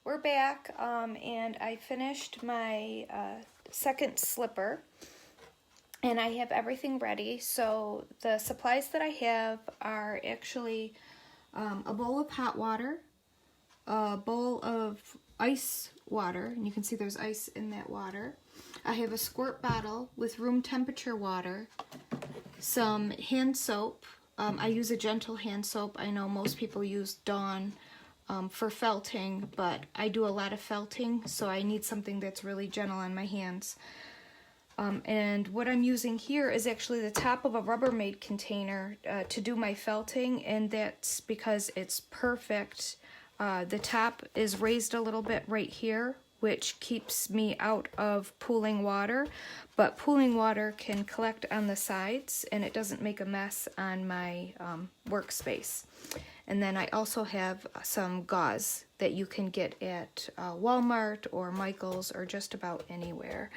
we're back, and I finished my second slipper, and I have everything ready. So the supplies that I have are actually a bowl of hot water, a bowl of ice water, and you can see there's ice in that water. I have a squirt bottle with room temperature water, some hand soap. I use a gentle hand soap. I know most people use Dawn for felting, but I do a lot of felting, so I need something that's really gentle on my hands. And what I'm using here is actually the top of a Rubbermaid container to do my felting, and that's because it's perfect. The top is raised a little bit right here, which keeps me out of pooling water, but pooling water can collect on the sides and it doesn't make a mess on my workspace. And then I also have some gauze that you can get at Walmart or Michael's or just about anywhere.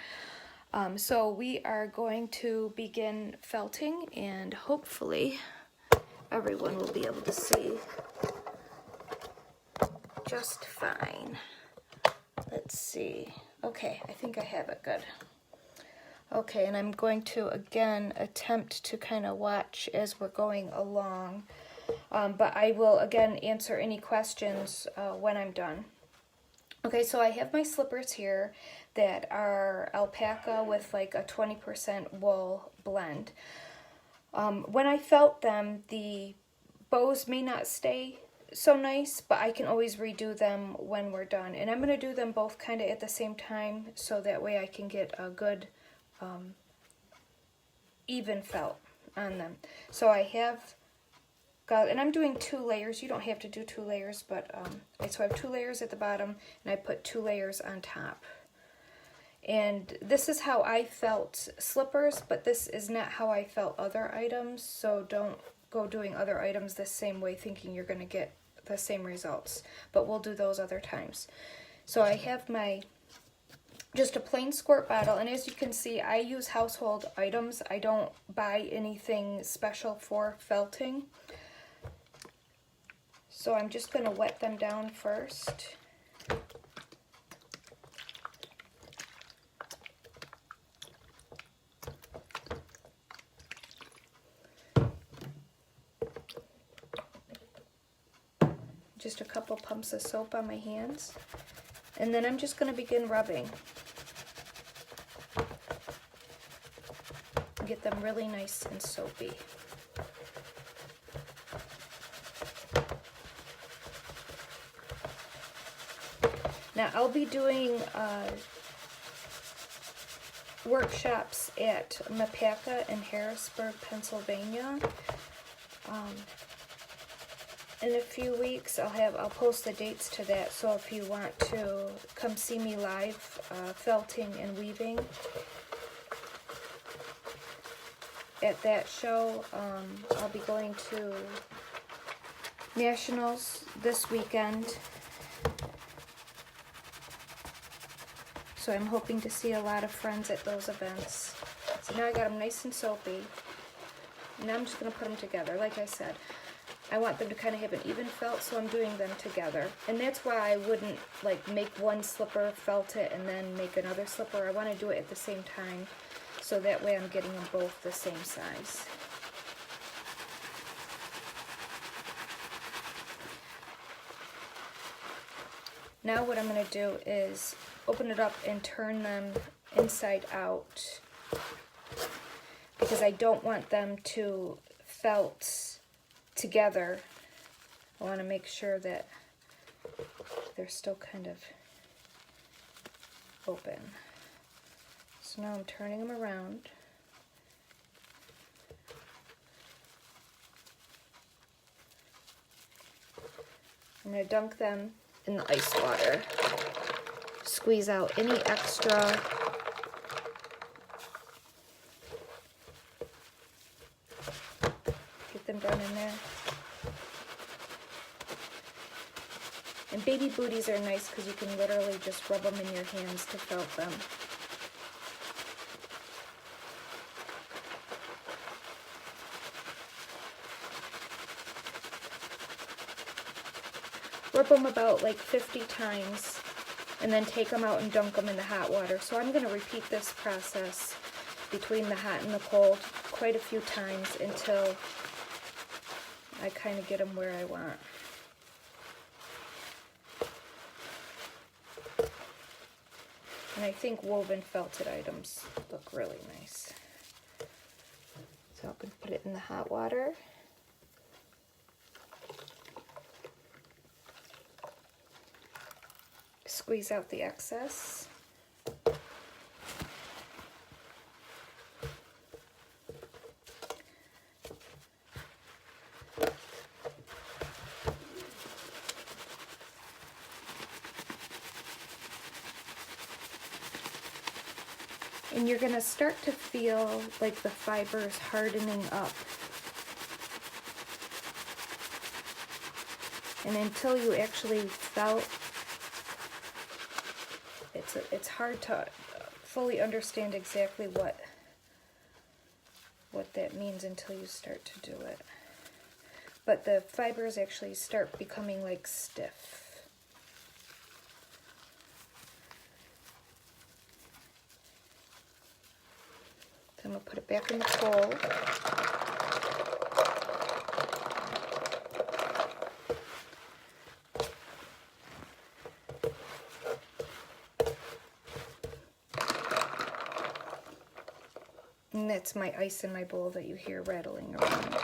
So we are going to begin felting, and hopefully everyone will be able to see just fine. Let's see. Okay, I think I have it good. Okay, and I'm going to again attempt to kind of watch as we're going along. But I will again answer any questions when I'm done. Okay, so I have my slippers here that are alpaca with like a 20% wool blend. When I felt them, the bows may not stay so nice, but I can always redo them when we're done. And I'm going to do them both kind of at the same time, so that way I can get a good even felt on them. So I have got, and I'm doing 2 layers. You don't have to do 2 layers, but so I have 2 layers at the bottom, and I put 2 layers on top. And this is how I felt slippers, but this is not how I felt other items, so don't go doing other items the same way thinking you're going to get the same results, but we'll do those other times. So I have my just a plain squirt bottle, and as you can see, I use household items. I don't buy anything special for felting. So I'm just going to wet them down first. Just a couple pumps of soap on my hands, and then I'm just going to begin rubbing. Get them really nice and soapy. Now I'll be doing workshops at MAPACA in Harrisburg, Pennsylvania. In a few weeks, I'll post the dates to that. So if you want to come see me live, felting and weaving at that show, I'll be going to Nationals this weekend. So I'm hoping to see a lot of friends at those events. So now I got them nice and soapy. Now I'm just going to put them together. Like I said, I want them to kind of have an even felt, so I'm doing them together. And that's why I wouldn't like make one slipper, felt it, and then make another slipper. I want to do it at the same time, so that way I'm getting them both the same size. Now what I'm going to do is open it up and turn them inside out, because I don't want them to felt together. I want to make sure that they're still kind of open. So now I'm turning them around. I'm going to dunk them in the ice water. Squeeze out any extra them down in there. And baby booties are nice because you can literally just rub them in your hands to felt them. rub them about like 50 times, and then take them out and dunk them in the hot water. So I'm going to repeat this process between the hot and the cold quite a few times until I kind of get them where I want. And I think woven felted items look really nice. So I'm going to put it in the hot water. Squeeze out the excess. And you're going to start to feel like the fibers hardening up. And until you actually felt, it's hard to fully understand exactly what that means until you start to do it. But the fibers actually start becoming like stiff. So I'm going to put it back in the bowl. And that's my ice in my bowl that you hear rattling around.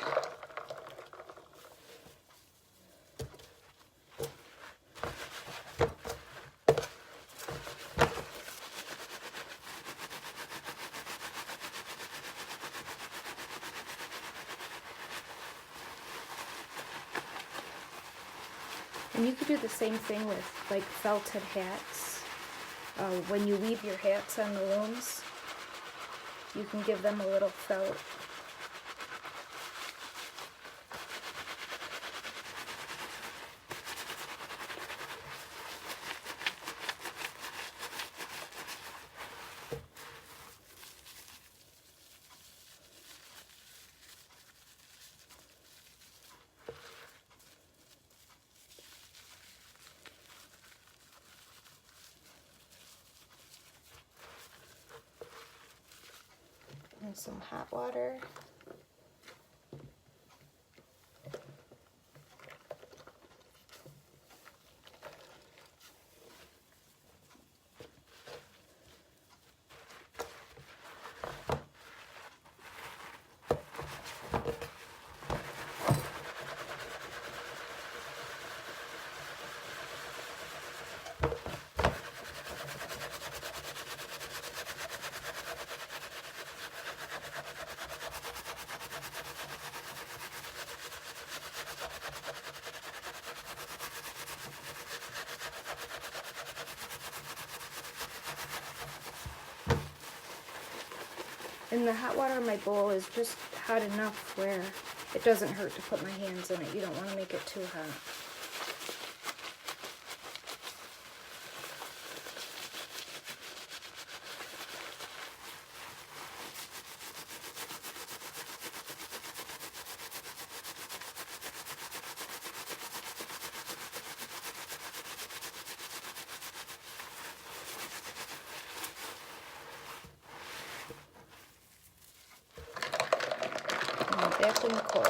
And you could do the same thing with like felted hats. When you weave your hats on the looms, you can give them a little felt. And some hot water. And the hot water in my bowl is just hot enough where it doesn't hurt to put my hands in it. You don't want to make it too hot. Back in the cold.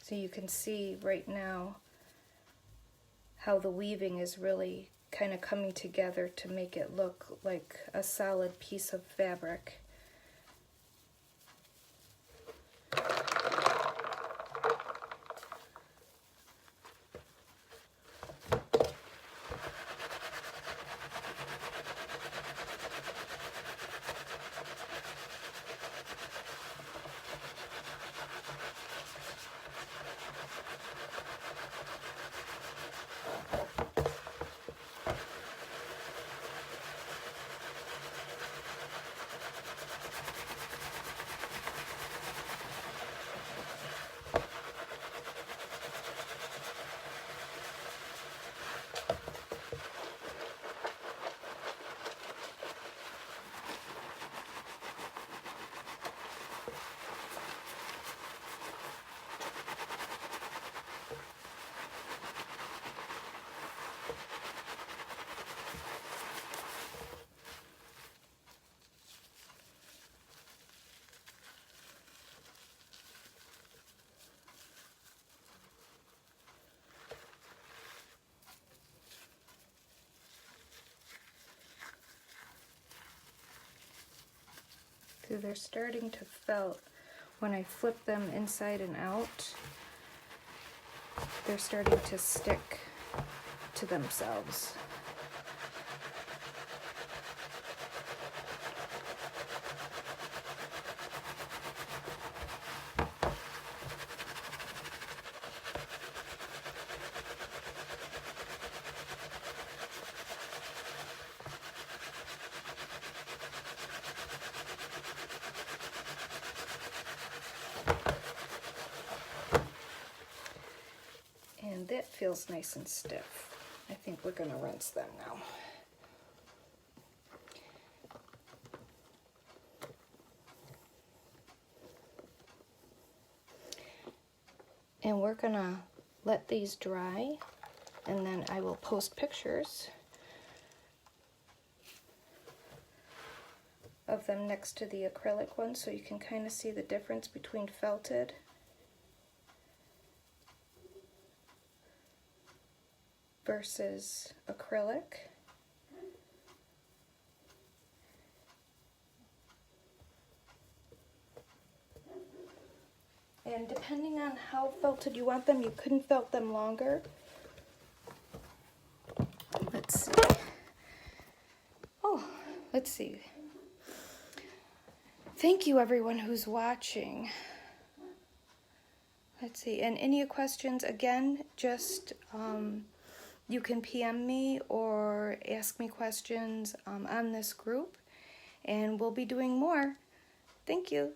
So you can see right now how the weaving is really kind of coming together to make it look like a solid piece of fabric. too. They're starting to felt when I flip them inside and out. They're starting to stick to themselves. And that feels nice and stiff. I think we're going to rinse them now. And we're going to let these dry, and then I will post pictures of them next to the acrylic ones so you can kind of see the difference between felted versus acrylic. And depending on how felted you want them, you couldn't felt them longer. Let's see. Oh, let's see. Thank you everyone who's watching. Let's see, and any questions, again, just you can PM me or ask me questions on this group, and we'll be doing more. Thank you.